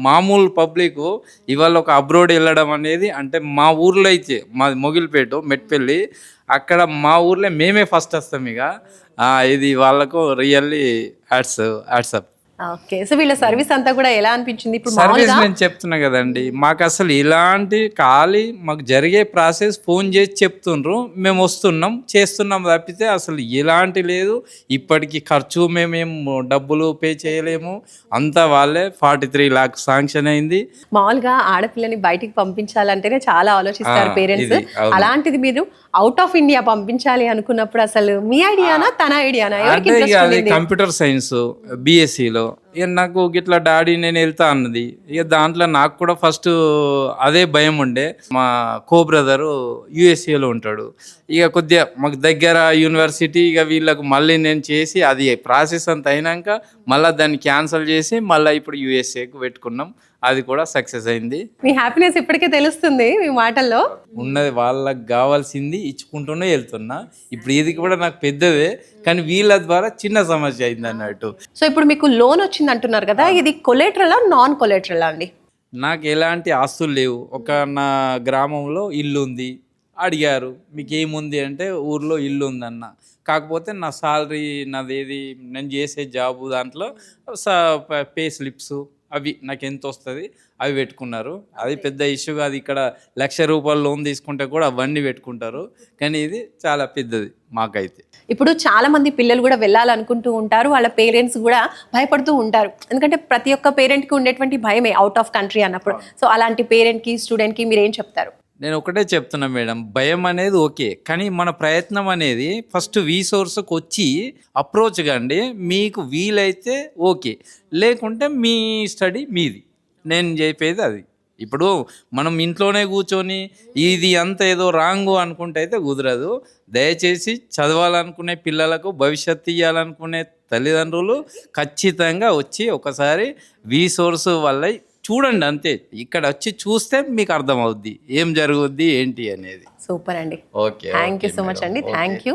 మామూలు పబ్లిక్ ఇవాళ ఒక అబ్రోడ్ వెళ్ళడం అనేది అంటే మా ఊర్లో అయితే మాది మొగిలిపేట మెట్పల్లి అక్కడ మా ఊర్లో మేమే ఫస్ట్ వస్తాం ఇక ఇది వాళ్ళకు రియల్లీ యాడ్సప్. ఓకే. సో వీళ్ళ సర్వీస్ అంతా కూడా ఎలా అనిపించింది? ఇప్పుడు సర్వీస్ మామూలుగా నేను చెప్తున్నా కదండి, మాకు అసలు ఇలాంటి మాకు జరిగే ప్రాసెస్ ఫోన్ చేసి చెప్తుండ్రు, మేము వస్తున్నాం చేస్తున్నాం తప్పితే అసలు ఎలాంటి లేదు. ఇప్పటికి ఖర్చు మేమేం డబ్బులు పే చేయలేము, అంతా వాళ్ళే 43 lakhs శాంక్షన్ అయింది. మామూలుగా ఆడపిల్లని బయటికి పంపించాలంటేనే చాలా ఆలోచిస్తారు పేరెంట్స్. ఇది అవును. అలాంటిది మీరు అవుట్ ఆఫ్ ఇండియా పంపించాలి అనుకున్నప్పుడు అసలు మీ ఐడియానా తన ఐడియానా? ఎవరికి అంటే ఇక ఇంట్రెస్ట్ అది ఉండింది? కంప్యూటర్ సైన్స్ బీఎస్సీలో ఇక నాకు గిట్లా డాడీ నేను వెళ్తా అన్నది. ఇక దాంట్లో నాకు కూడా ఫస్ట్ అదే భయం ఉండే. మా కో బ్రదరు యుఎస్ఏలో ఉంటాడు, ఇక కొద్దిగా మాకు దగ్గర యూనివర్సిటీ, ఇక వీళ్ళకు మళ్ళీ నేను చేసి అది ప్రాసెస్ అంత అయినాక మళ్ళీ దాన్ని క్యాన్సిల్ చేసి మళ్ళీ ఇప్పుడు యుఎస్ఏకు పెట్టుకున్నాం. అది కూడా సక్సెస్ అయింది. మీ హ్యాపీనెస్ ఇప్పటికే తెలుస్తుంది మీ మాటల్లో. ఉన్నది వాళ్ళకి కావాల్సింది ఇచ్చుకుంటూనే వెళ్తున్నా. ఇప్పుడు ఇది కూడా నాకు పెద్దదే, కానీ వీళ్ళ ద్వారా చిన్న సమస్య అయింది అన్నట్టు. సో ఇప్పుడు మీకు లోన్ వచ్చింది అంటున్నారు కదా, ఇది కొలేటరలా నాన్ కొలేటరలా అండి? నాకు ఎలాంటి ఆస్తులు లేవు. ఒక నా గ్రామంలో ఇల్లు ఉంది. అడిగారు మీకు ఏముంది అంటే ఊర్లో ఇల్లు ఉందన్న. కాకపోతే నా సాలరీ నాదేది నేను చేసే జాబు దాంట్లో పే స్లిప్స్ అవి నాకు ఎంత వస్తుంది అవి పెట్టుకున్నారు. అది పెద్ద ఇష్యూ కాదు. ఇక్కడ ₹1,00,000 లోన్ తీసుకుంటే కూడా అవన్నీ పెట్టుకుంటారు, కానీ ఇది చాలా పెద్దది మాకైతే. ఇప్పుడు చాలా మంది పిల్లలు కూడా వెళ్ళాలనుకుంటూ ఉంటారు, వాళ్ళ పేరెంట్స్ కూడా భయపడుతూ ఉంటారు. ఎందుకంటే ప్రతి ఒక్క పేరెంట్కి ఉండేటువంటి భయమే అవుట్ ఆఫ్ కంట్రీ అన్నప్పుడు. సో అలాంటి పేరెంట్కి స్టూడెంట్కి మీరు ఏం చెప్తారు? నేను ఒకటే చెప్తున్నా మేడం, భయం అనేది ఓకే, కానీ మన ప్రయత్నం అనేది ఫస్ట్ సోర్స్కి వచ్చి అప్రోచ్ కండి. మీకు వీలైతే ఓకే, లేకుంటే మీ స్టడీ మీది. నేను చెప్పేది అది. ఇప్పుడు మనం ఇంట్లోనే కూర్చొని ఇది అంత ఏదో రాంగు అనుకుంటే అయితే కుదరదు. దయచేసి చదవాలనుకునే పిల్లలకు భవిష్యత్తు ఇవ్వాలనుకునే తల్లిదండ్రులు ఖచ్చితంగా వచ్చి ఒకసారి సోర్స్ వల్ల చూడండి అంతే. ఇక్కడ వచ్చి చూస్తే మీకు అర్థమవుద్ది ఏం జరుగుద్ది ఏంటి అనేది. సూపర్ అండి. Okay, thank you so much అండి. Thank you.